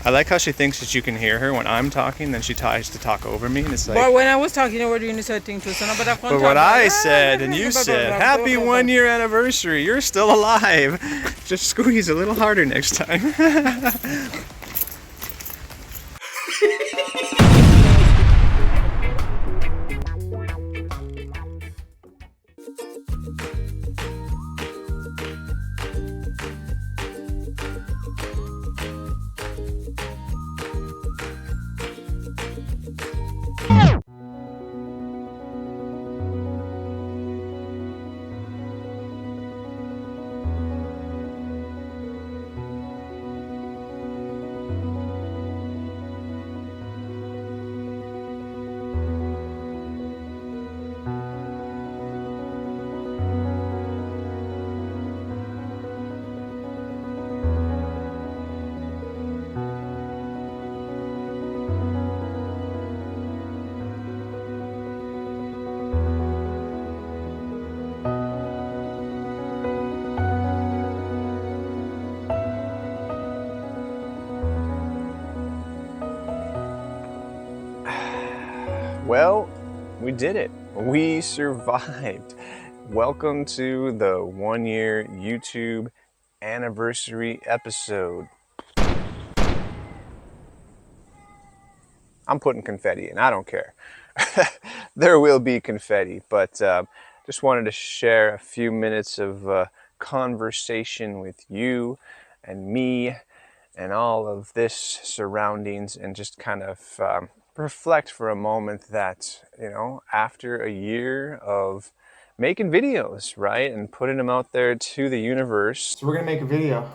I like how she thinks that you can hear her when I'm talking, then she tries to talk over me, and it's like... But when I was talking, you were doing the same thing too, so nobody But what I said, and you said, happy 1 year anniversary, you're still alive. Just squeeze a little harder next time. Well, we did it. We survived. Welcome to the 1 year YouTube anniversary episode. I'm putting confetti in, I don't care. There will be confetti, but just wanted to share a few minutes of conversation with you and me and all of this surroundings, and just kind of reflect for a moment that, you know, after a year of making videos, right, and putting them out there to the universe. So we're gonna make a video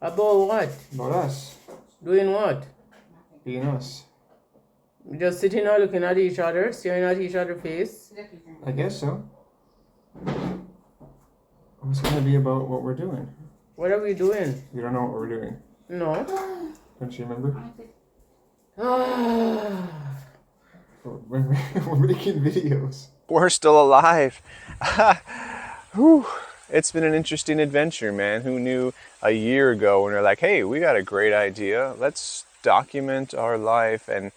About what? about us, Doing what? being us. Just sitting there looking at each other, staring at each other's face. I guess so. It's gonna be about what we're doing. What are we doing? You don't know what we're doing. No. Don't you remember? We're making videos. We're still alive. Whew. It's been an interesting adventure, man. Who knew a year ago when they're like, hey, we got a great idea. Let's document our life and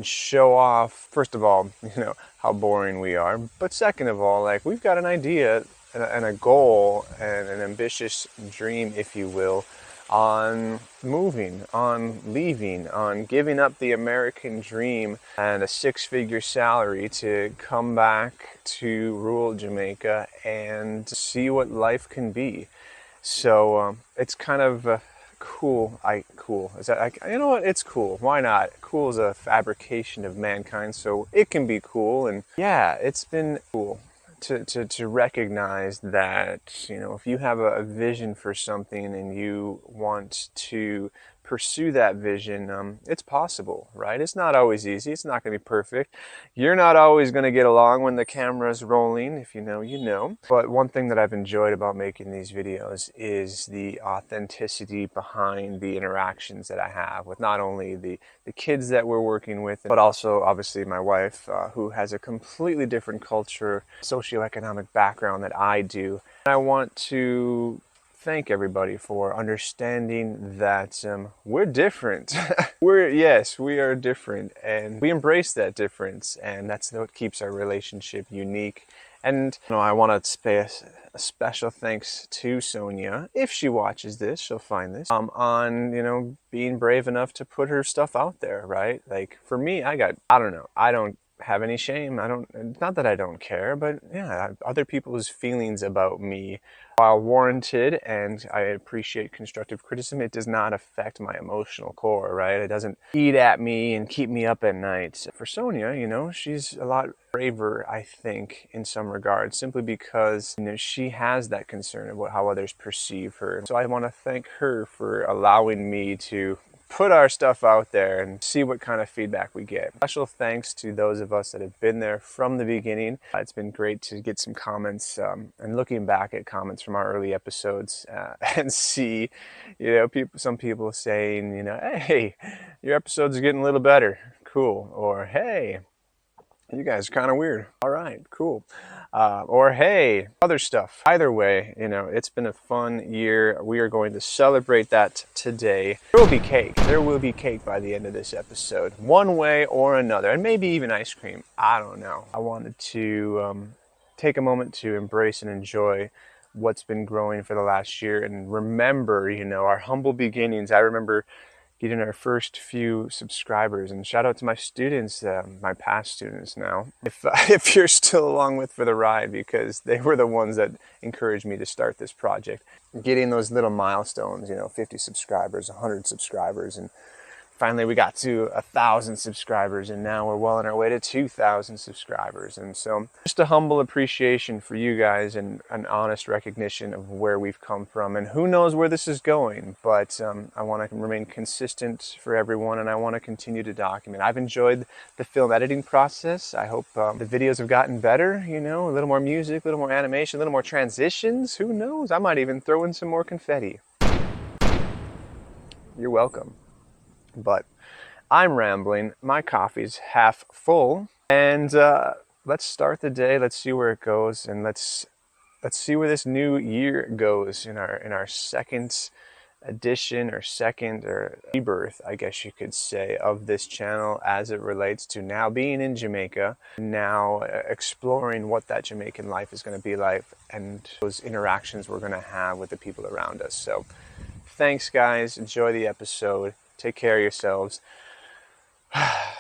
show off, first of all, you know, how boring we are. But second of all, like, we've got an idea and a goal and an ambitious dream, if you will, on moving, on leaving, on giving up the American dream and a six-figure salary to come back to rural Jamaica and see what life can be. So it's kind of cool. Cool. Is that, you know what? It's cool. Why not? Cool is a fabrication of mankind, so it can be cool. And yeah, it's been cool to recognize that, you know, if you have a vision for something and you want to pursue that vision, it's possible, right? It's not always easy. It's not going to be perfect. You're not always going to get along when the camera's rolling. If you know, you know. But one thing that I've enjoyed about making these videos is the authenticity behind the interactions that I have with not only the kids that we're working with, but also obviously my wife, who has a completely different culture, socioeconomic background that I do. I want to thank everybody for understanding that we're different. Yes, we are different, and we embrace that difference, and that's what keeps our relationship unique. And you know, I want to pay a special thanks to Sonia. If she watches this, she'll find this on, you know, being brave enough to put her stuff out there, right? Like, for me, I don't know, I don't have any shame. Not that I don't care, but yeah, other people's feelings about me, while warranted, and I appreciate constructive criticism, it does not affect my emotional core, right? It doesn't eat at me and keep me up at night. For Sonia, you know, she's a lot braver, I think, in some regards, simply because, you know, she has that concern about how others perceive her. So I want to thank her for allowing me to put our stuff out there and see what kind of feedback we get. Special thanks to those of us that have been there from the beginning. It's been great to get some comments, and looking back at comments from our early episodes and see, you know, some people saying, you know, hey, your episodes are getting a little better, cool, or hey, You guys are kind of weird. All right, cool. Or hey, other stuff. Either way, you know, it's been a fun year. We are going to celebrate that today. There will be cake. There will be cake by the end of this episode, one way or another, and maybe even ice cream. I don't know. I wanted to take a moment to embrace and enjoy what's been growing for the last year and remember, you know, our humble beginnings. I remember getting our first few subscribers, and shout out to my students, my past students now, if you're still along for the ride, because they were the ones that encouraged me to start this project. Getting those little milestones, you know, 50 subscribers, 100 subscribers, and finally we got to 1,000 subscribers, and now we're well on our way to 2,000 subscribers. And so just a humble appreciation for you guys and an honest recognition of where we've come from, and who knows where this is going, but I want to remain consistent for everyone, and I want to continue to document. I've enjoyed the film editing process. I hope the videos have gotten better, you know, a little more music, a little more animation, a little more transitions. Who knows? I might even throw in some more confetti. You're welcome. But I'm rambling. My coffee's half full, and let's start the day. Let's see where it goes, and let's see where this new year goes in our second edition or rebirth, I guess you could say, of this channel as it relates to now being in Jamaica, now exploring what that Jamaican life is going to be like, and those interactions we're going to have with the people around us. So, thanks, guys. Enjoy the episode. Take care of yourselves.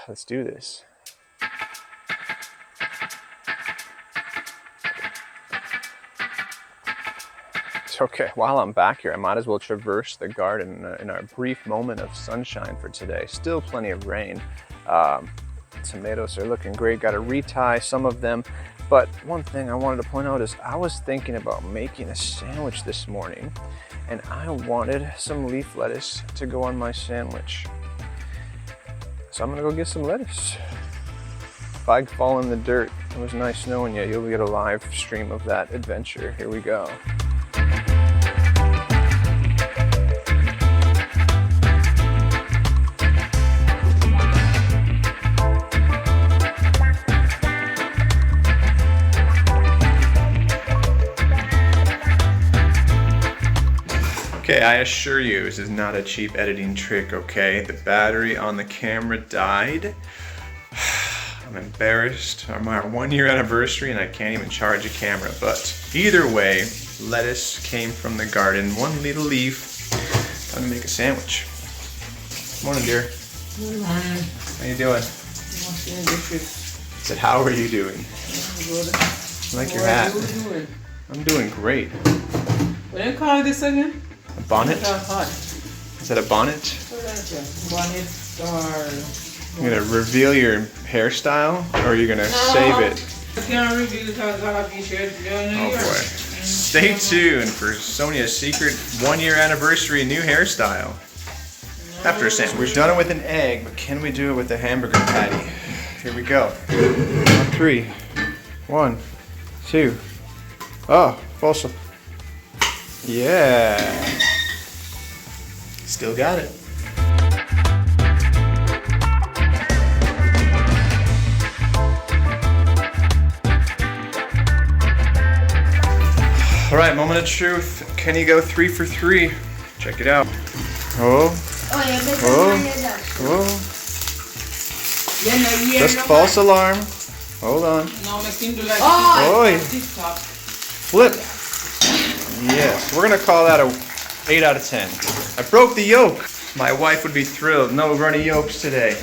Let's do this. It's okay. While I'm back here, I might as well traverse the garden in our brief moment of sunshine for today. Still plenty of rain. Tomatoes are looking great. Got to retie some of them. But one thing I wanted to point out is I was thinking about making a sandwich this morning, and I wanted some leaf lettuce to go on my sandwich. So I'm gonna go get some lettuce. If I fall in the dirt, it was nice knowing you. You'll get a live stream of that adventure. Here we go. Okay, I assure you, this is not a cheap editing trick, okay? The battery on the camera died. I'm embarrassed. I'm our 1 year anniversary and I can't even charge a camera. But either way, lettuce came from the garden. One little leaf. Time to make a sandwich. Morning, dear. Good morning. How you doing? Washing the dishes. I said, how are you doing? Good. I like your How hat. are you doing? I'm doing great. What do you call this again? A bonnet? It's hot. Is that a bonnet? Bonnet or... You're gonna reveal your hairstyle, or are you gonna save it? I can't reveal it because I have t-shirt. Oh boy. Stay tuned for Sonia's secret 1 year anniversary new hairstyle. After a sandwich. We've done it with an egg, but can we do it with a hamburger patty? Here we go. On 3. 1, 2. Oh, false. Yeah. Still got it. All right, moment of truth. Can you go 3 for 3? Check it out. Oh. Oh. Just false alarm. Hold on. Oi. Flip. Yes, we're gonna call that a 8 out of 10. I broke the yolk. My wife would be thrilled. No runny yolks today.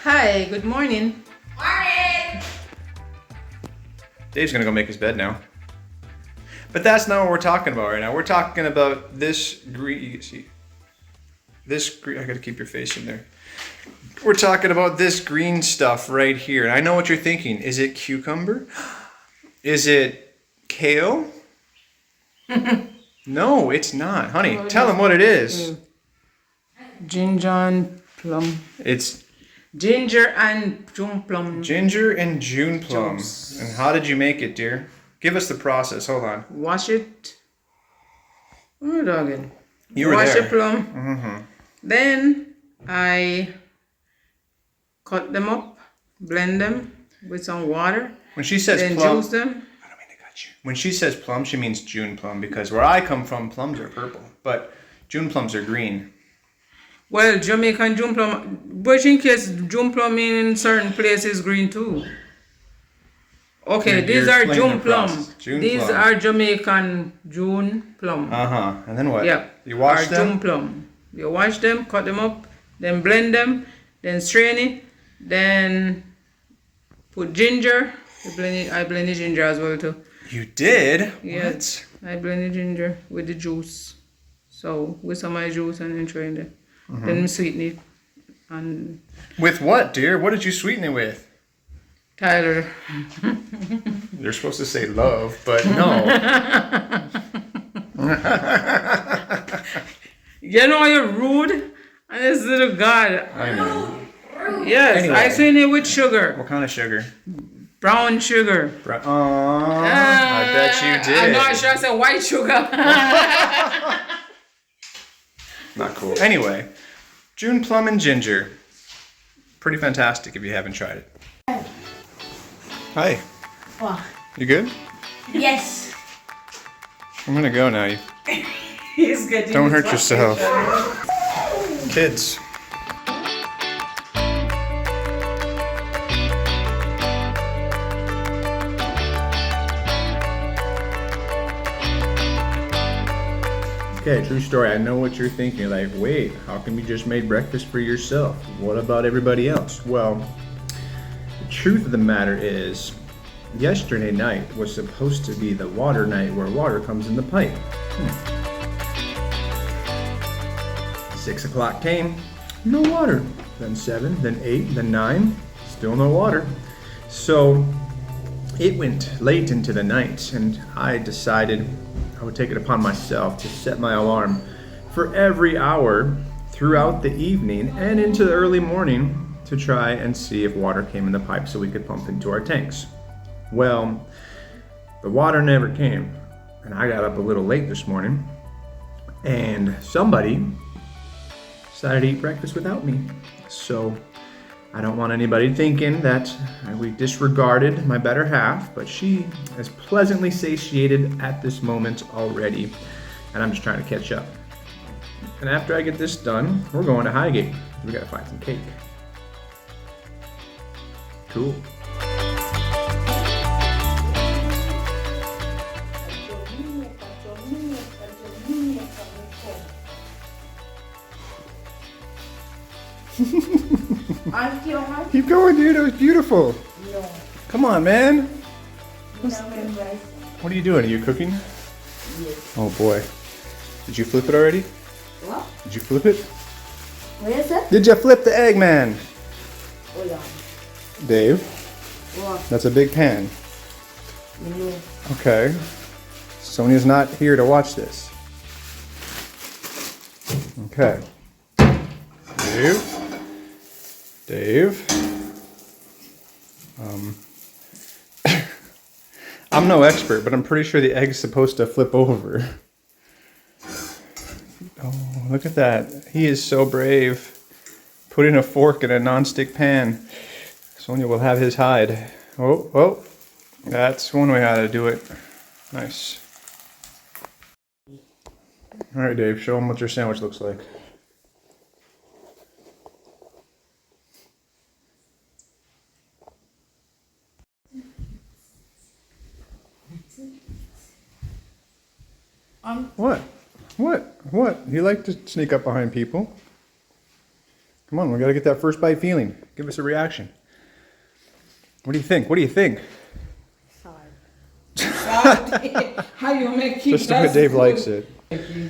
Hi, good morning. Morning! Dave's gonna go make his bed now. But that's not what we're talking about right now. We're talking about this green, see, this green, I gotta keep your face in there. We're talking about this green stuff right here. And I know what you're thinking. Is it cucumber? Is it kale? No, it's not. Honey, tell him what it is. Ginger and plum. It's Ginger and June plum. ginger and June plum. Juice. And how did you make it, dear? Give us the process. Hold on. Wash it. Oh, doggone. You were Wash there. the plum. Then I cut them up, blend them with some water, When she says then plum, juice them. I don't mean to cut you. When she says plum, she means June plum because where I come from, plums are purple, but June plums are green. Well, Jamaican June plum, but in case June plum in certain places green too. Okay, You're these are explaining June the plum. process. June These plum. are Jamaican June plum. And then what? Yeah. You wash Are them? June plum. You wash them, cut them up, then blend them, then strain it, then put ginger. I blended ginger as well too. You did? Yes. I blended ginger with the juice. So with some of my juice and then strain it. Then sweeten it. And With what, dear? What did you sweeten it with? Tyler. You're supposed to say love, but no. You know you're rude. And this little God. I know. Yes, Anyway. I sweeten it with sugar. What kind of sugar? Brown sugar. I bet you did. I'm not sure I said white sugar. Not cool. Anyway, June plum and ginger. Pretty fantastic if you haven't tried it. Hi. What? You good? Yes. I'm gonna go now. He's getting Don't his hurt yourself. frustration. Kids. Okay, true story. I know what you're thinking. Like, wait, how come you just made breakfast for yourself? What about everybody else? Well, the truth of the matter is, yesterday night was supposed to be the water night where water comes in the pipe. 6 o'clock came, no water. Then 7, then 8, then 9, still no water. So it went late into the night, and I decided I would take it upon myself to set my alarm for every hour throughout the evening and into the early morning to try and see if water came in the pipe so we could pump into our tanks. Well, the water never came, and I got up a little late this morning, and somebody decided to eat breakfast without me. So I don't want anybody thinking that we disregarded my better half, but she is pleasantly satiated at this moment already, and I'm just trying to catch up. And after I get this done, we're going to Highgate. We gotta find some cake. Cool. Keep going, dude. It was beautiful. No. Come on, man. Lemon rice. What are you doing? Are you cooking? Yes. Oh boy. Did you flip it already? What? Did you flip it? Where is it? Did you flip the egg, man? Hold on. Dave, What? that's a big pan. No. Okay. Sonia's not here to watch this. Okay. Dave. I'm no expert, but I'm pretty sure the egg's supposed to flip over. Oh, look at that. He is so brave. Putting a fork in a non-stick pan. Sonia will have his hide. Oh. That's one way how to do it. Nice. All right, Dave, show them what your sandwich looks like. What? You like to sneak up behind people? Come on, we gotta get that first bite feeling. Give us a reaction. What do you think? Sorry. How you make it? Just the way Dave likes it.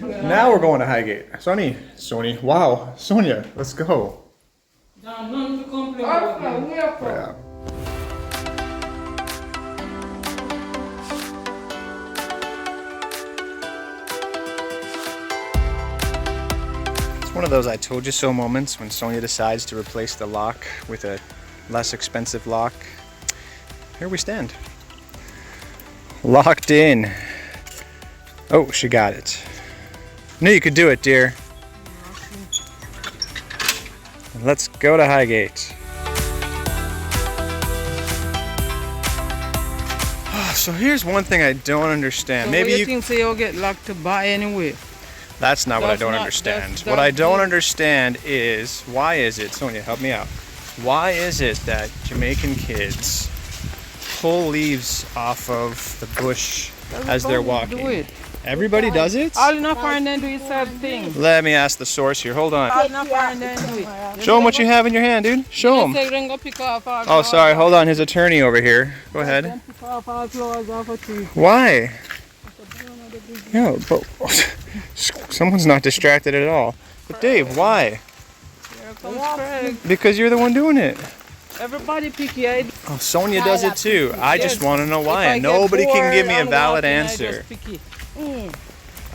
Now we're going to Highgate. Sonny, wow. Sonia, let's go. Yeah. It's one of those I told you so moments when Sonia decides to replace the lock with a less expensive lock. Here we stand. Locked in. Oh, she got it. Knew you could do it, dear. Let's go to Highgate. So here's one thing I don't understand. So Maybe what you think so you'll get locked to buy anyway? That's not what I That's don't not- understand. that's- What I that's don't the- understand is, why is it, Sonia, help me out. Why is it that Jamaican kids pull leaves off of the bush as they're Everybody do walking? it. Everybody does it? All in a foreign then do it same thing. Let me ask the source here. Hold on. All in a foreign then do it. Show him what you have in your hand, dude. Show him. Say then go pick off all Oh, flowers sorry. off- Hold on. His attorney over here. Go ahead. then pick off all flowers off a tree. Why? No, but someone's not distracted at all. But Dave, why? Here comes Craig. Because you're the one doing it. Everybody pick your Oh, Sonia does it too. I just want to know If why. I get Nobody can bored give me a and valid walking, I answer. just pick it.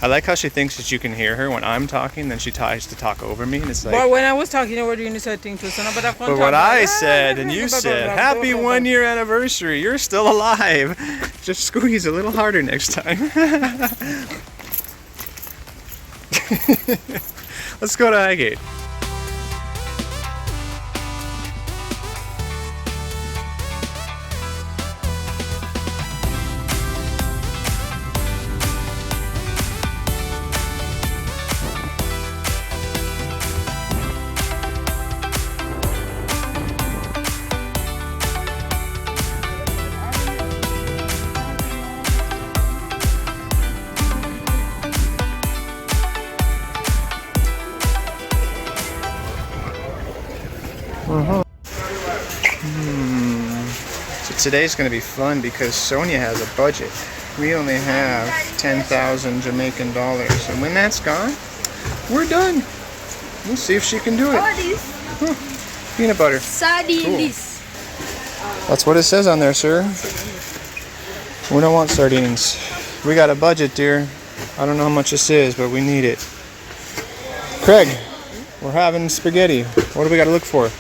I like how she thinks that you can hear her when I'm talking, then she tries to talk over me, and it's But like. when I was talking, you were doing the same thing too. So nobody can But what talk I about, said and you said, happy 1-year anniversary. You're still alive. Just squeeze a little harder next time. Let's go to Highgate. So today's going to be fun because Sonia has a budget. We only have 10,000 Jamaican dollars, and when that's gone, we're done. We'll see if she can do it. Peanut butter. Sardines. That's what it says on there, sir. We don't want sardines. We got a budget, dear. I don't know how much this is, but we need it. Craig, we're having spaghetti. What do we got to look for?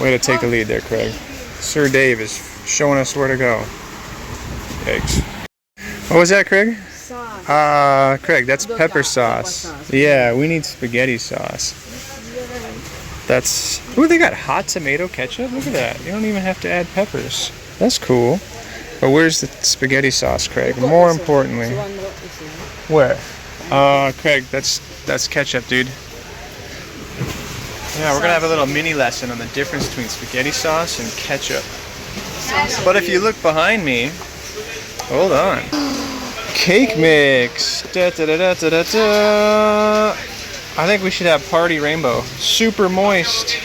Way to take the lead there, Craig. Sir Dave is showing us where to go. Yikes. What was that, Craig? Sauce. Craig, that's pepper sauce. Yeah, we need spaghetti sauce. That's... Ooh, they got hot tomato ketchup? Look at that. You don't even have to add peppers. That's cool. But where's the spaghetti sauce, Craig? More importantly... Where? Craig, that's ketchup, dude. Yeah, we're gonna have a little mini lesson on the difference between spaghetti sauce and ketchup. But if you look behind me, hold on. Cake mix. Da, da, da, da, da, da, da. I think we should have party rainbow. Super moist.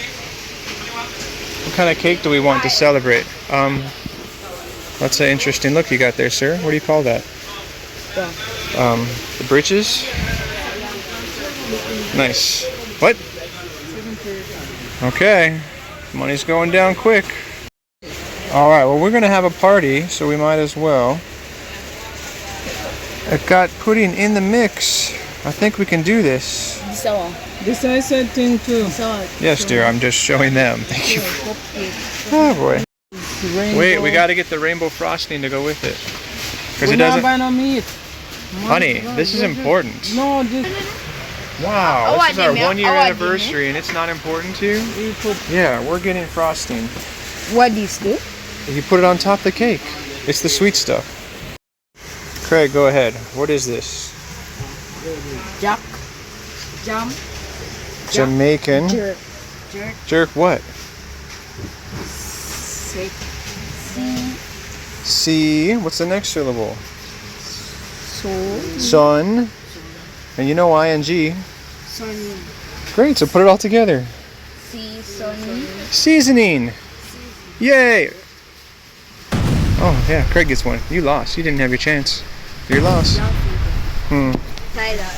What kind of cake do we want to celebrate? That's an interesting look you got there, sir. What do you call that? The britches? Nice. What? Okay. Money's going down quick. Alright, well, we're going to have a party, so we might as well. It got pudding in the mix. I think we can do this. This I said thing too. Yes, dear, I'm just showing them. Thank you. Oh, boy. Wait, we got to get the rainbow frosting to go with it. Because We're it not doesn't... buying no meat. Honey, this is important. No, this Wow, this is our 1-year I anniversary and it's not important to you? we put Yeah, we're getting frosting. What is this? You put it on top of the cake. It's the sweet stuff. Craig, go ahead. What is this? Jack. Jam. Jamaican. Jerk. Jerk what? Sick. C. What's the next syllable? So. Sun. And you know ing. Sunny. Great, so put it all together. See. Sunny. Seasoning. Yay. Oh, yeah, Craig gets one. You lost. You didn't have your chance. You're lost.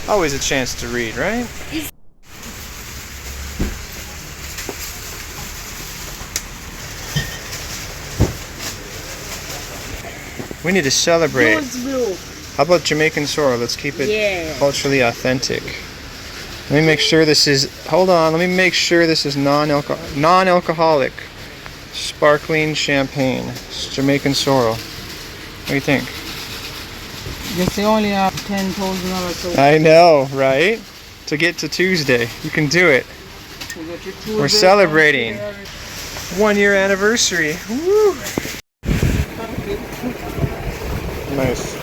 Always a chance to read, right? We need to celebrate. How about Jamaican sorrel? Let's keep it culturally authentic. Let me make sure this is, hold on, let me make sure this is non-alcoholic sparkling champagne. It's Jamaican sorrel. What do you think? Yes, they only have 10,000 or so. I know, right? To get to Tuesday. You can do it. We're celebrating 1 year anniversary. Woo! Nice.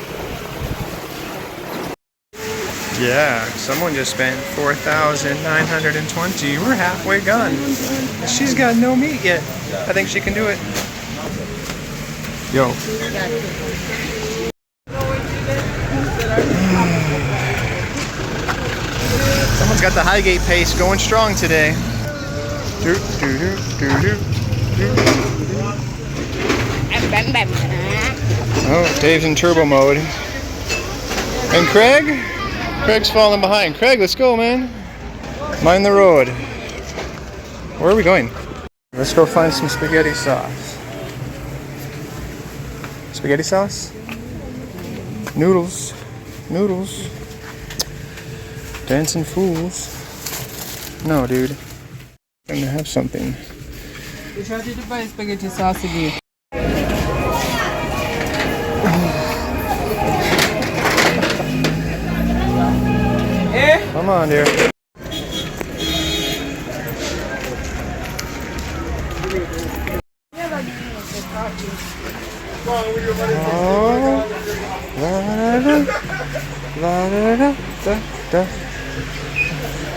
Yeah, someone just spent 4,920. We're halfway gone. She's got no meat yet. I think she can do it. Yo. Someone's got the Highgate pace going strong today. Oh, Dave's in turbo mode. And Craig? Craig's falling behind. Craig, let's go, man. Mind the road. Where are we going? Let's go find some spaghetti sauce. Spaghetti sauce? Noodles. Noodles. Dancing fools. No, dude. I'm gonna have something. We tried to buy spaghetti sauce again. Come on, dear.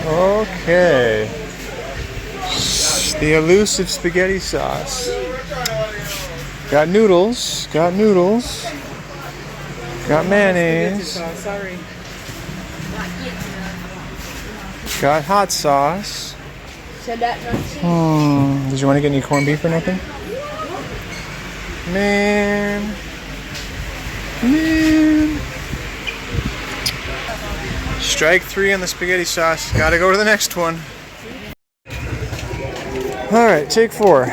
Okay. The elusive spaghetti sauce. Got noodles. Got noodles. Got mayonnaise. Sorry. Got hot sauce. So that not Did you want to get any corned beef or nothing? Man. Strike 3 on the spaghetti sauce. Gotta go to the next one. Alright, take 4.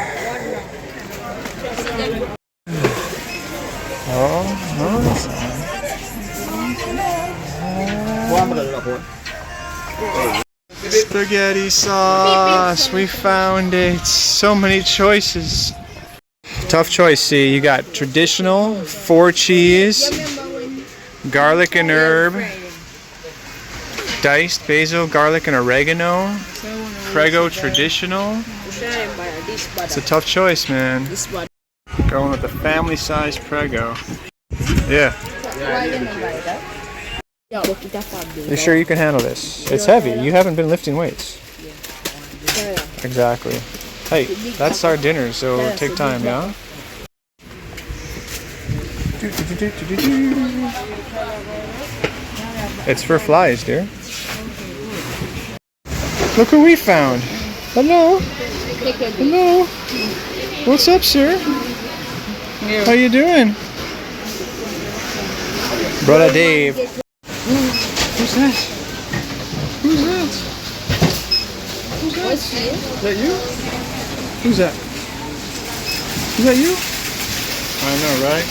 Spaghetti sauce, we found it. So many choices. Tough choice, see. You got traditional, 4 cheese, garlic and herb, diced basil, garlic and oregano, Prego traditional. It's a tough choice, man. Going with the family-sized Prego. Yeah. You sure you can handle this? It's heavy. You haven't been lifting weights. Exactly. Hey, that's our dinner, so take time, yeah? It's for flies, dear. Look who we found. Hello. Hello. What's up, sir? How you doing? Brother Dave. Who's that? Who's that? Who's that? Is that you? Who's that? Is that you? I know, right?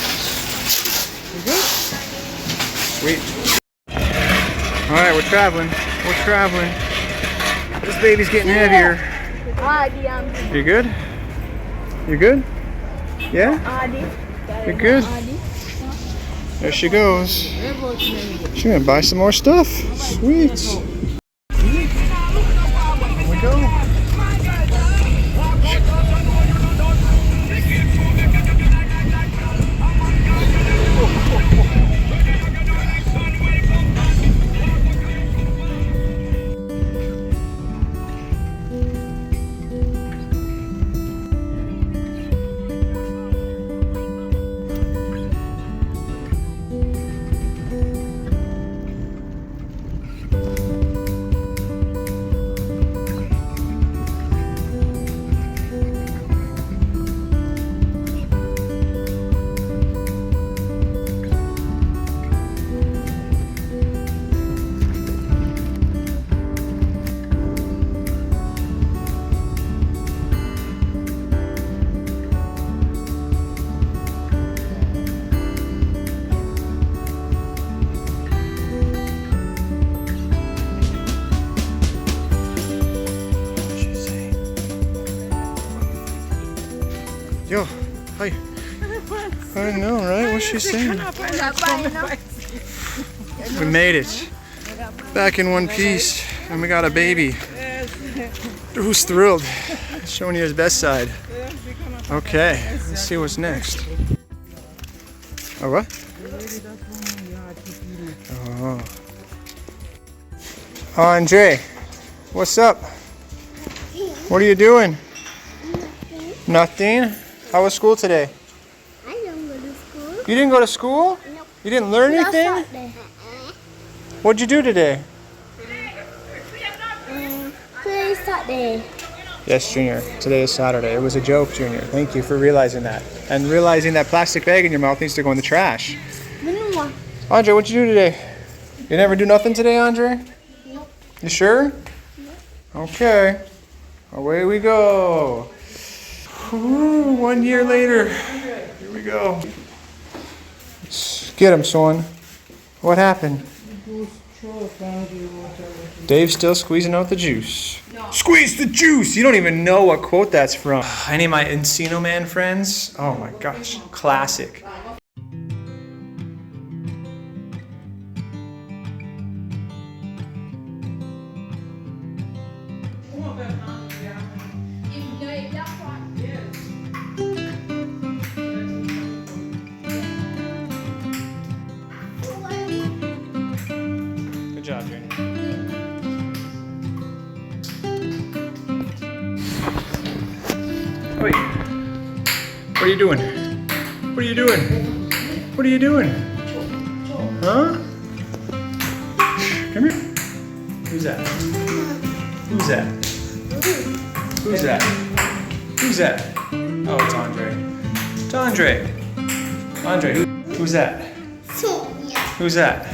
You good? Sweet. Alright, we're traveling. We're traveling. This baby's getting heavier. You good? You good? Yeah? You're good? There she goes. She's gonna buy some more stuff. Sweet. Here we go. Yo, hi. I know, right? What's she saying? We made it. Back in one piece. And we got a baby. Who's thrilled? Showing you his best side. Okay, let's see what's next. Oh, what? Oh. Andre, what's up? What are you doing? Nothing. How was school today? I don't go to school. You didn't go to school? Nope. You didn't learn anything? What'd you do today? Today's Saturday. Yes, Junior. Today is Saturday. It was a joke, Junior. Thank you for realizing that. And realizing that plastic bag in your mouth needs to go in the trash. Andre, what'd you do today? You never do nothing today, Andre? Nope. You sure? Okay. Away we go. Ooh, 1 year later. Here we go. Let's get him, son. What happened? Dave's still squeezing out the juice. No. Squeeze the juice! You don't even know what quote that's from. Any of my Encino Man friends? Oh my gosh, classic. Good job, Junior. Wait. What are you doing? What are you doing? What are you doing? Huh? Come here. Who's that? Who's that? Who's that? Who's that? Oh, it's Andre. It's Andre. Andre, who's that? Sonia. Who's that?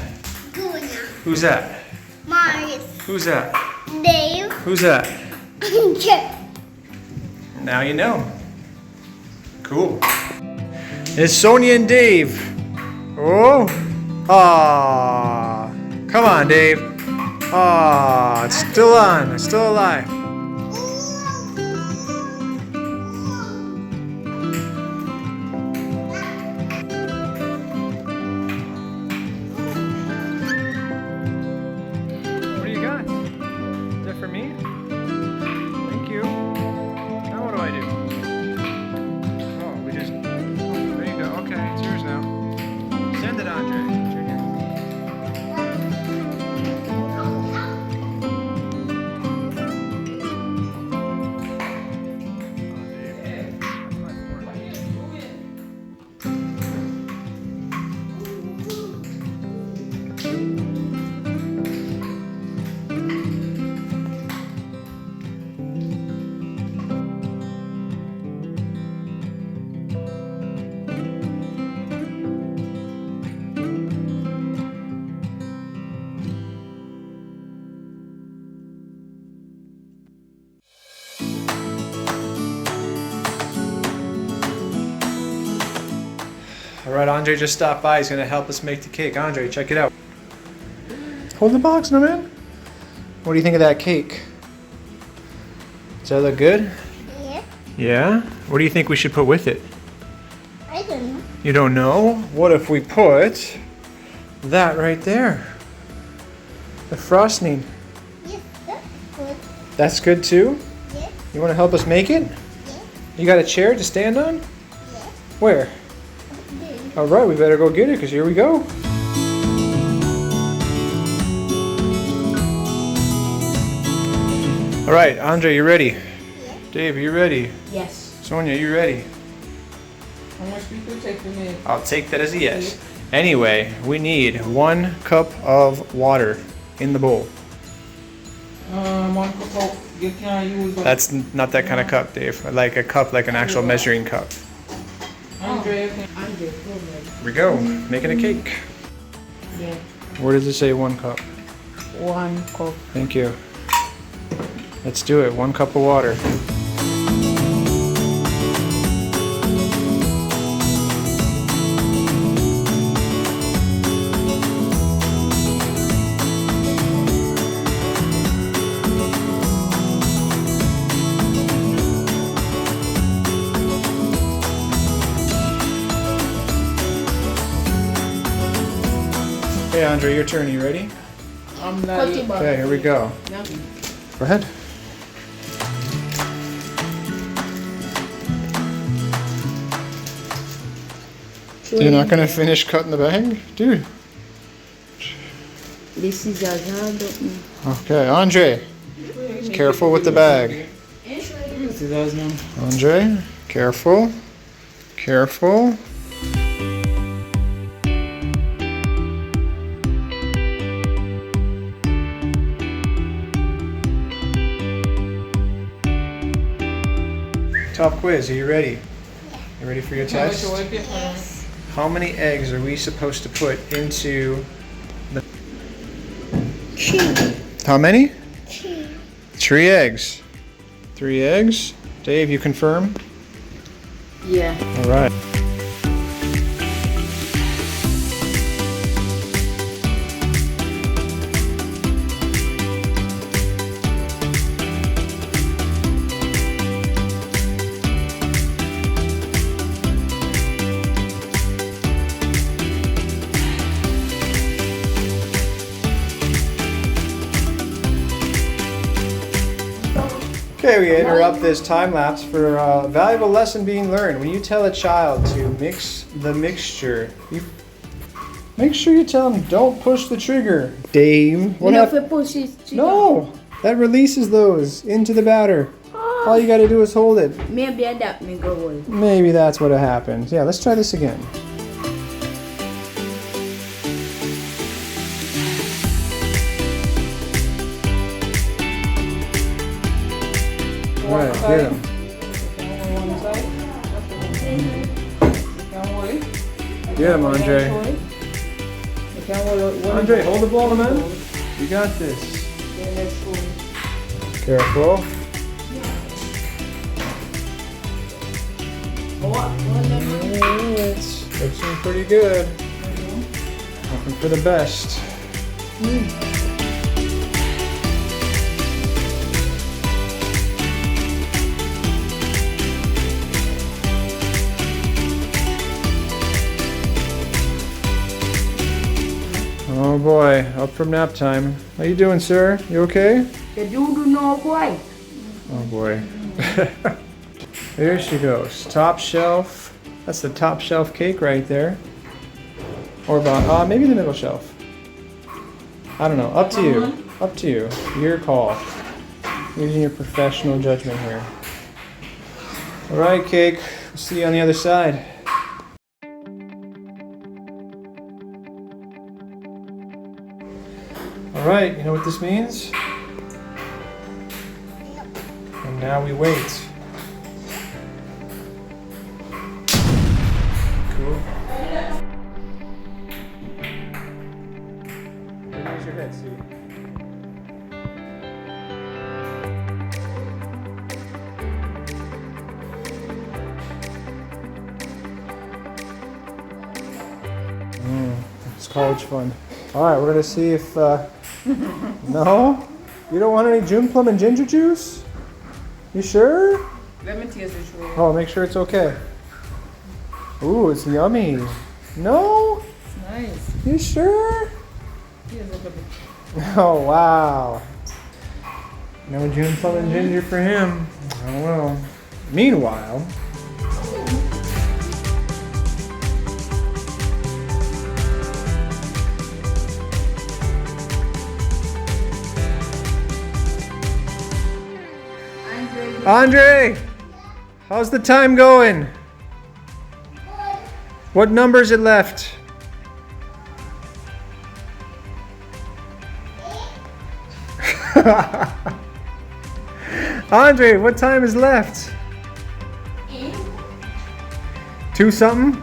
Guna. Who's that? Maris. Who's that? Dave. Who's that? Chip. Now you know. Cool. It's Sonia and Dave. Oh. Ah. Come on, Dave. Ah, it's still on. It's still alive. What do you got? Is that for me? Thank you. Now what do I do? Oh, we just... There you go. Okay, it's yours now. Send it, Andre. Junior. All right, Andre just stopped by. He's gonna help us make the cake. Andre, check it out. Hold the box, no man. What do you think of that cake? Does that look good? Yeah. Yeah? What do you think we should put with it? I don't know. You don't know? What if we put that right there? The frosting. Yes, that's good. That's good too? Yes. You wanna help us make it? Yes. You got a chair to stand on? Yes. Where? Good. All right, we better go get it because here we go. All right, Andre, you ready? Yes. Dave, you ready? Yes. Sonia, you ready? How much people take to make? I'll take that as a yes. Anyway, we need 1 cup of water in the bowl. 1 cup of, you can use that. That's not that kind of cup, Dave. Like a cup, like an actual measuring cup. Andre, you can. Here we go, making a cake. Yeah. Where does it say 1 cup? 1 cup. Thank you. Let's do it, 1 cup of water. Okay, Andre, your turn. You ready? I'm not. Okay, here we go. Go ahead. You're not gonna finish cutting the bag, dude? This is a hard open. Okay, Andre. Careful with the bag. Andre, careful. Careful. Top quiz, are you ready? You ready for your test? Yes. How many eggs are we supposed to put into the... 3. How many? 3. 3 eggs. 3 eggs. Dave, you confirm? Yeah. All right. Okay, we interrupt this time lapse for a valuable lesson being learned. When you tell a child to mix the mixture, you make sure you tell them don't push the trigger. Dave, what happened? No, that releases those into the batter. All you got to do is hold it. Maybe adapt me go away. Maybe that's what happened. Yeah, let's try this again. All right, get him. Get him, Andre. Andre, hold the ball, man. You got this. Careful. It's looking pretty good. Hoping for the best. Oh boy, up from nap time. How you doing, sir? You okay? The dude know why. Oh boy. There she goes. Top shelf. That's the top shelf cake right there. Or about, maybe the middle shelf. I don't know. Up to you. Up to you. Your call. Using your professional judgment here. All right, cake. We'll see you on the other side. All right, you know what this means? And now we wait. Cool. Raise your head, see. It's college fun. All right, we're gonna see if. No? You don't want any June plum and ginger juice? You sure? Let me taste it. Sure. Oh, make sure it's okay. Ooh, it's yummy. No? It's nice. You sure? Here's a little bit. Oh, wow. No June plum and ginger for him. Oh, well. Meanwhile... Andre, how's the time going? What number is it left? Andre, what time is left? 2 something?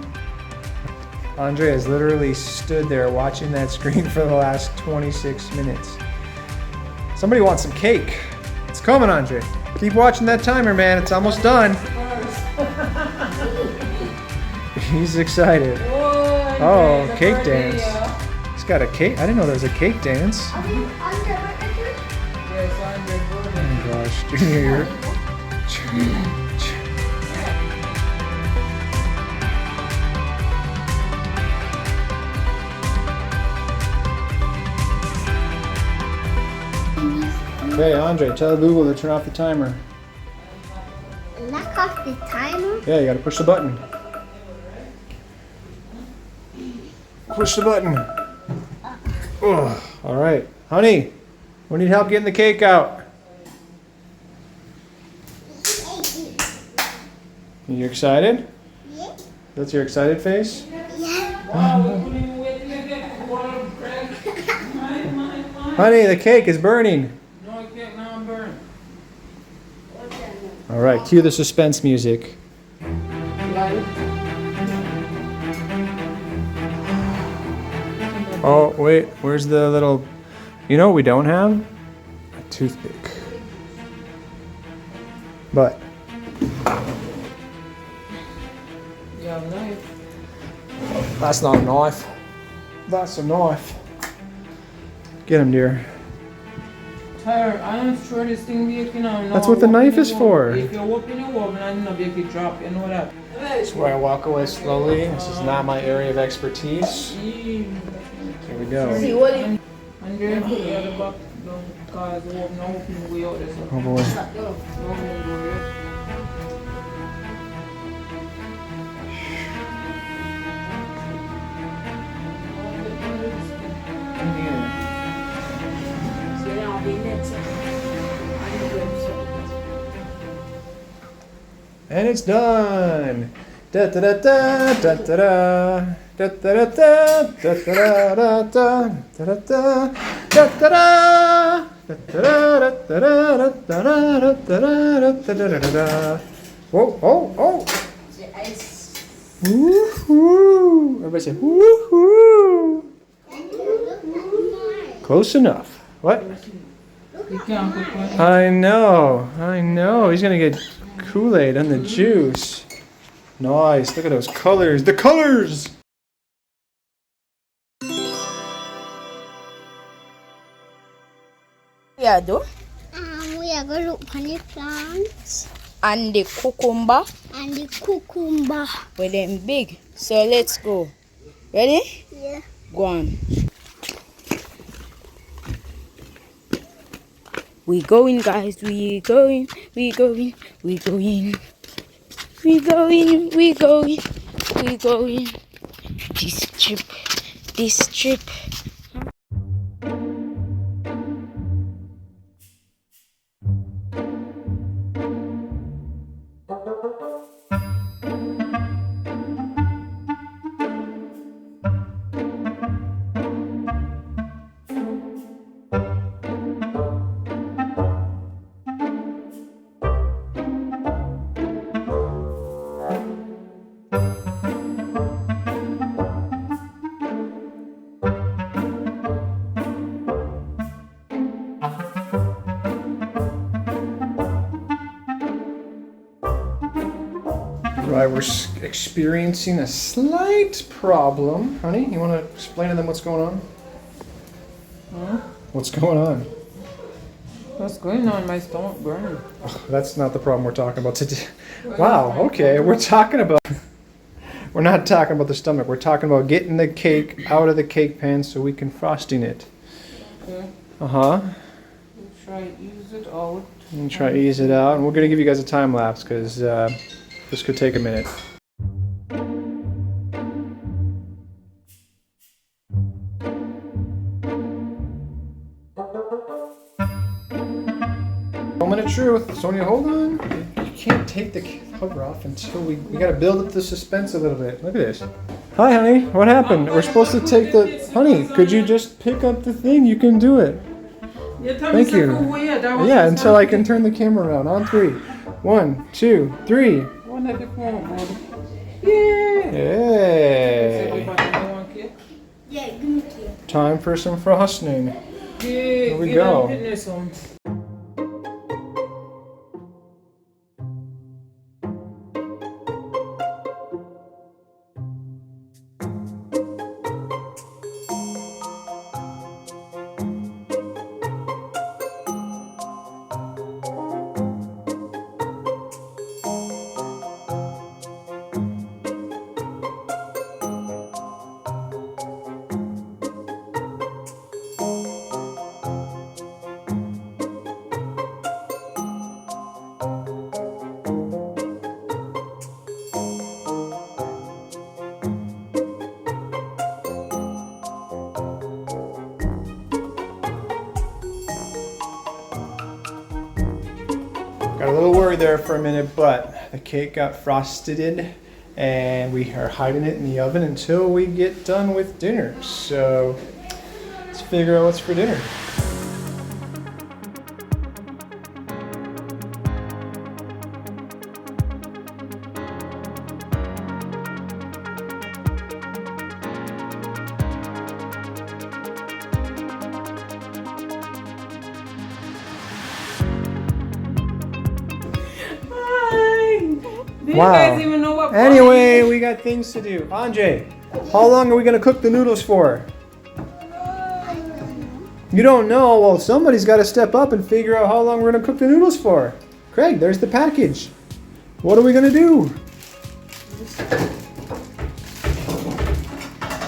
Andre has literally stood there watching that screen for the last 26 minutes. Somebody wants some cake. It's coming, Andre. Keep watching that timer, man. It's almost done. He's excited. Oh, cake dance. He's got a cake. I didn't know there was a cake dance. Oh gosh, Junior. Okay, Andre, tell Google to turn off the timer. Knock off the timer. Yeah, you gotta push the button. Push the button. Ugh. All right, honey, we need help getting the cake out. You excited? Yeah. That's your excited face? Honey, the cake is burning. No, I can't now burn. All right, cue the suspense music. Oh, wait, where's the little... You know what we don't have? A toothpick. But... Yeah, knife. That's not a knife. That's a knife. Get him, dear. Tyler, I'm sure this thing baking now. That's what the knife is for. If you're whooping your oven and not bake it drop, you know that. That's where I walk away slowly. This is not my area of expertise. Here we go. See what it And then put the other back down because the oven now open the way out there. So Oh boy. the oven will go right. And it's done. Da da da da da da da da da da da da da da da da. Whoa, oh, oh. Woo-hoo. Everybody say woo-hoo. Close enough. What? You can't put one. I know. He's gonna get Kool-Aid and the juice. Nice. Look at those colors. The colors! yeah, do? We are going to look for the plants And the cucumber, and the cucumber. with them big. So let's go. Ready? Yeah. Go on. We going, guys. We going. We going. We going. We going. We going. We going. This trip. This trip. Right, we're experiencing a slight problem. Honey, you want to explain to them what's going on? Huh? What's going on? What's going on? My stomach burning. Oh, that's not the problem we're talking about today. Wow, okay, we're talking about... We're not talking about the stomach. We're talking about getting the cake out of the cake pan so we can frosting it. Okay. Uh-huh. We'll try to ease it out. And try to ease it out. And we're going to give you guys a time lapse because this could take a minute. Moment of truth. Sonia, hold on. You can't take the cover off until we got to build up the suspense a little bit. Look at this. Hi, honey. What happened? We're supposed to take the... Honey, could you just pick up the thing? You can do it. Thank you. Yeah, until I can turn the camera around. On 3. 1, 2, 3. One at the phone, bud. Hey. Yeah, give me key. Time for some frosting. Here we go. story there for a minute, but the cake got frosted and we are hiding it in the oven until we get done with dinner. So let's figure out what's for dinner. Do you Wow. guys even know what Anyway, we got things to do. Andre, how long are we gonna cook the noodles for? You don't know? Well, somebody's got to step up and figure out how long we're gonna cook the noodles for. Craig, there's the package. What are we gonna do?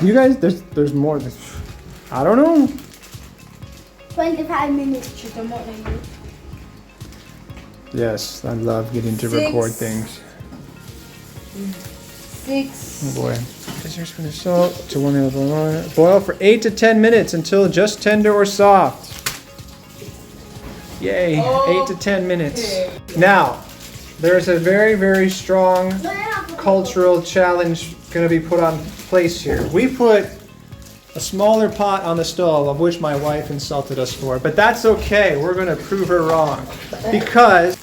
You guys, there's more. I don't know. 25 minutes. Yes, I love getting to record things. 6. Oh boy. Scissor spoon of salt to 1 oil. Boil for 8 to 10 minutes until just tender or soft. Yay, 8 to 10 minutes. Now, there's a very, very strong cultural challenge going to be put on place here. We put a smaller pot on the stove, of which my wife insulted us for, but that's okay. We're going to prove her wrong. Because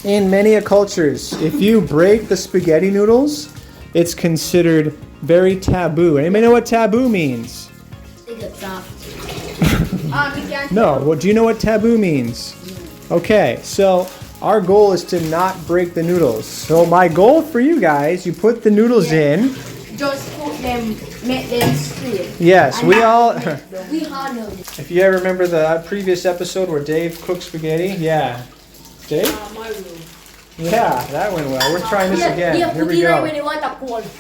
in many cultures, if you break the spaghetti noodles, it's considered very taboo. Anybody know what taboo means? It gets soft. No. Well, do you know what taboo means? Okay, so our goal is to not break the noodles. So my goal for you guys, you put the noodles in. Just cook them, make them straight. Yes, we all. We handle it. If you ever remember the previous episode where Dave cooked spaghetti, yeah. Dave? Yeah, that went well. We're trying this again. Here we go.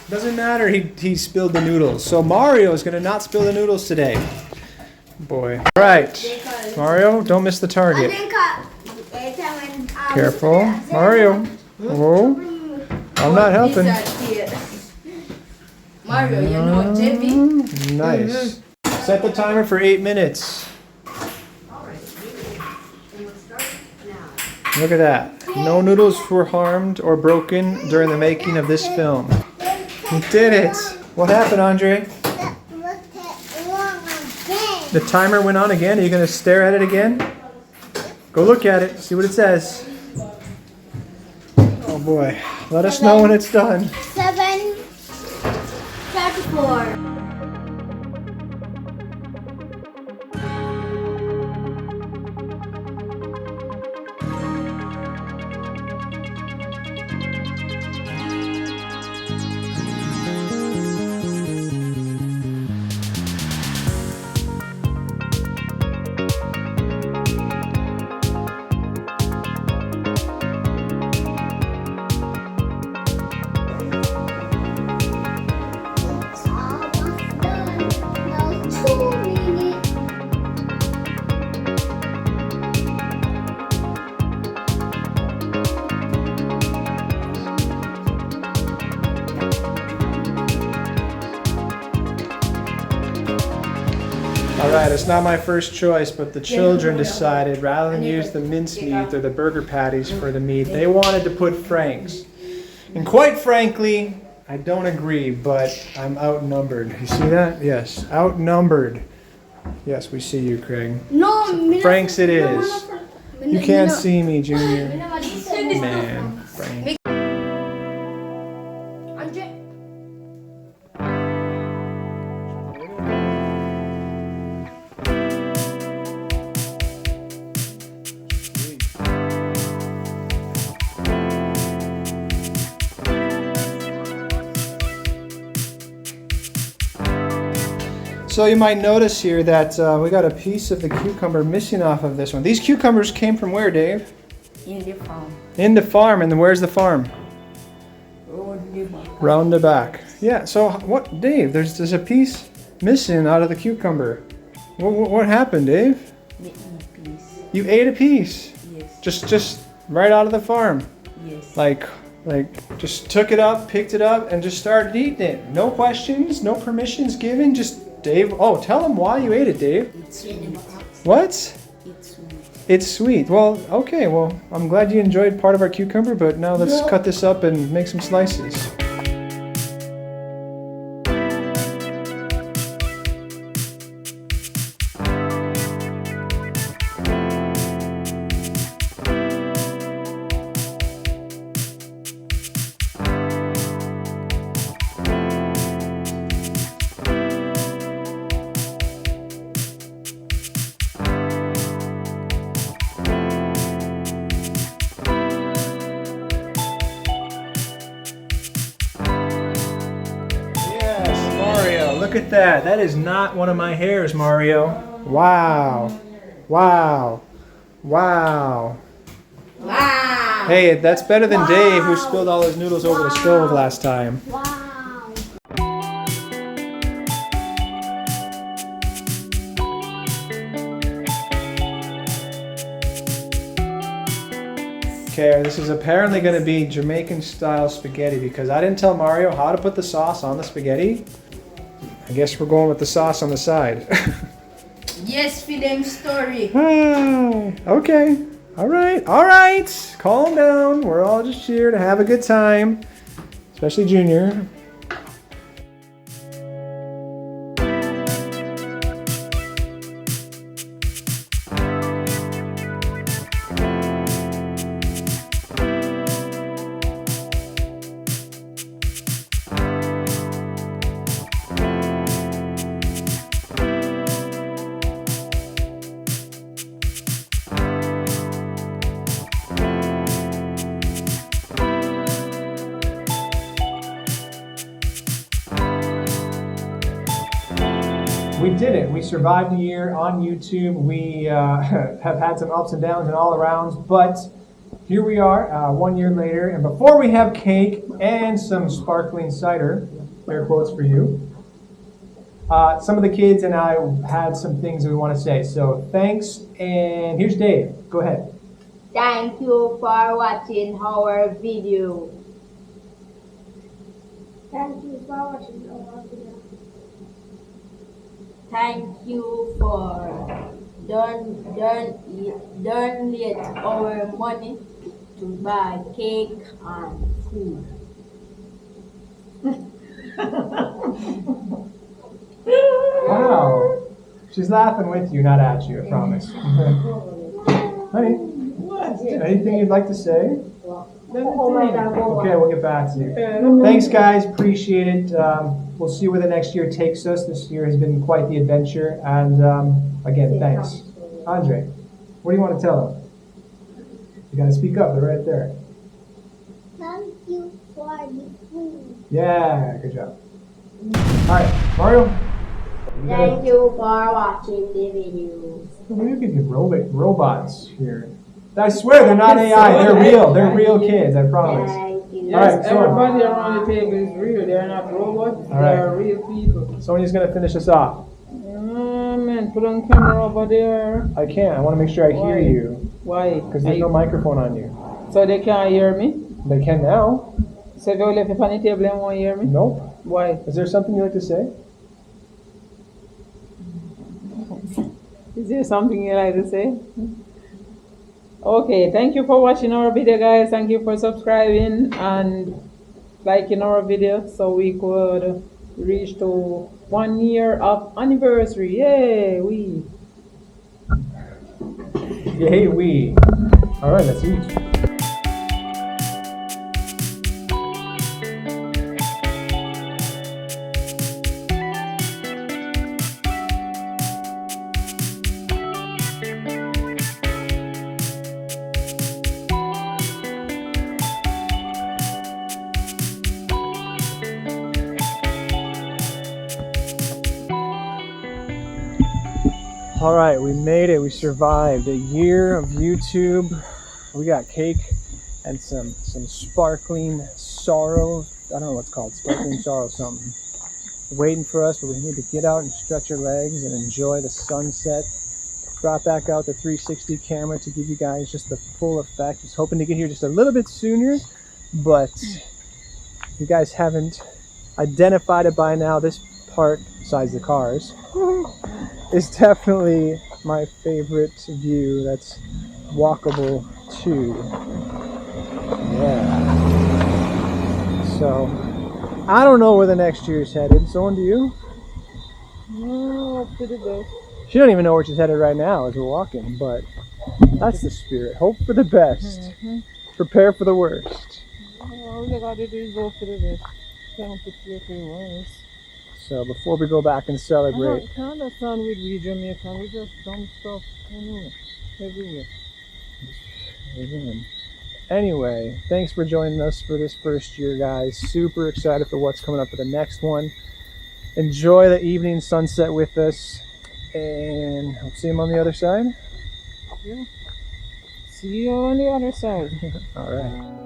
Doesn't matter. He spilled the noodles. So Mario is gonna not spill the noodles today. Boy. All right, Mario, don't miss the target. Careful, Mario. Oh, I'm not helping. Mario, you know Jimmy? Nice. Set the timer for 8 minutes. Look at that. No noodles were harmed or broken during the making of this film. We did it. What happened, Andre? The timer went on again. Are you going to stare at it again? Go look at it. See what it says. Oh boy. Let us know when it's done. 7:34. Alright, it's not my first choice, but the children decided rather than use the mincemeat or the burger patties for the meat, they wanted to put Franks. And quite frankly, I don't agree, but I'm outnumbered. You see that? Yes, outnumbered. Yes, we see you, Craig. No, Franks it is. You can't see me, Junior. Man, Frank. So you might notice here that we got a piece of the cucumber missing off of this one. These cucumbers came from where, Dave? In the farm. In the farm, and then where's the farm? Round the back. Yeah, so what, Dave, there's a piece missing out of the cucumber. What happened, Dave? You ate a piece? Yes. Just right out of the farm? Yes. Like just took it up, picked it up, and just started eating it. No questions, no permissions given, just Dave, tell them why you ate it, Dave. It's sweet. What? It's sweet. It's sweet. Well, okay. Well, I'm glad you enjoyed part of our cucumber, but now let's cut this up and make some slices. Look at that. That is not one of my hairs, Mario. Wow. Wow. Wow. Wow. Hey, that's better than Dave, who spilled all his noodles over the stove last time. Wow. Okay, this is apparently going to be Jamaican style spaghetti because I didn't tell Mario how to put the sauce on the spaghetti. I guess we're going with the sauce on the side. Yes, for them story. Okay. All right. Calm down. We're all just here to have a good time, especially Junior. We did it. We survived a year on YouTube. We have had some ups and downs and all arounds, but here we are 1 year later. And before we have cake and some sparkling cider, air quotes for you, some of the kids and I had some things we want to say. So thanks, and here's Dave. Go ahead. Thank you for watching our video. Thank you for watching our video. Thank you for donate our money to buy cake and food. Wow. She's laughing with you, not at you, I promise. Honey, anything you'd like to say? Okay, we'll get back to you. Thanks, guys. Appreciate it. We'll see where the next year takes us. This year has been quite the adventure. And again, thanks. Andre, what do you want to tell them? You got to speak up. They're right there. Thank you for the food. Yeah, good job. All right, Mario. Thank you for watching the video. Look at the robots here. I swear they're not AI. They're real. They're real kids. I promise. Thank you. All right, Yes, so everybody around the table is real. They're not robots. All right. They're real people. Sonia's gonna finish us off. Man, put on camera over there. I can't. I want to make sure I hear Why? you Why? because there's no microphone on you. So they can't hear me? They can now. So if you left it on the table, they won't hear me? Nope. Why? Is there something you'd like to say? Is there something you like to say? Okay, thank you for watching our video, guys. Thank you for subscribing and liking our video so we could reach to 1 year of anniversary. Yay! Yay, we. All right, let's eat. All right, we made it. We survived a year of YouTube. We got cake and some sparkling sorrow. I don't know what's called, sparkling sorrow something. Waiting for us, but we need to get out and stretch our legs and enjoy the sunset. Brought back out the 360 camera to give you guys just the full effect. Was hoping to get here just a little bit sooner, but if you guys haven't identified it by now, this part, besides the cars, is definitely my favorite view. That's walkable too. Yeah. So, I don't know where the next year's headed. Someone, do you? No, up to the best. She don't even know where she's headed right now as we're walking, but that's the spirit. Hope for the best. Prepare for the worst. All you gotta do is go for the best. Can't prepare for the worst. So before we go back and celebrate, I can't understand with we Jamaican. We just dumb stuff anyway, everywhere. anyway, thanks for joining us for this first year, guys. Super excited for what's coming up for the next one. Enjoy the evening sunset with us, and I'll see him on the other side. Yeah. See you on the other side. All right.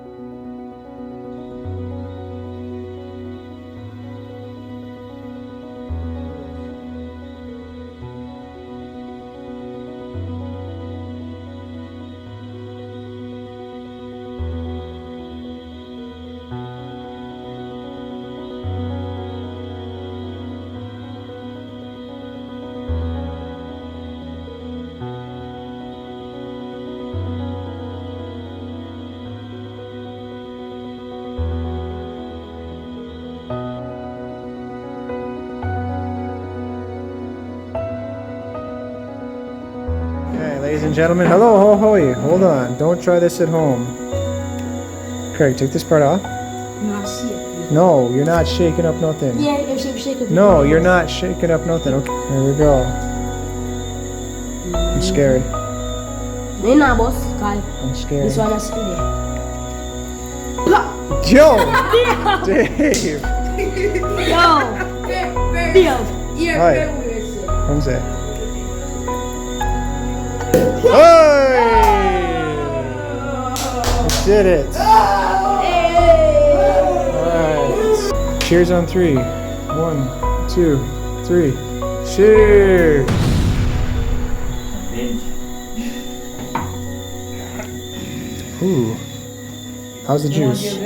Ladies and gentlemen, hello, ho, hoy. Hold on, don't try this at home. Craig, take this part off. No, you're not shaking up nothing. Yeah, I'm shaking. No, you're not shaking up nothing. Okay, here we go. I'm scared. Nah, boss. Call. I'm scared. This one is there. Yo! Dave! Yo! Hi. Comes it. Hey! I did it. Alright. Cheers on 3. 1, 2, 3. Cheers! Ooh. How's the juice?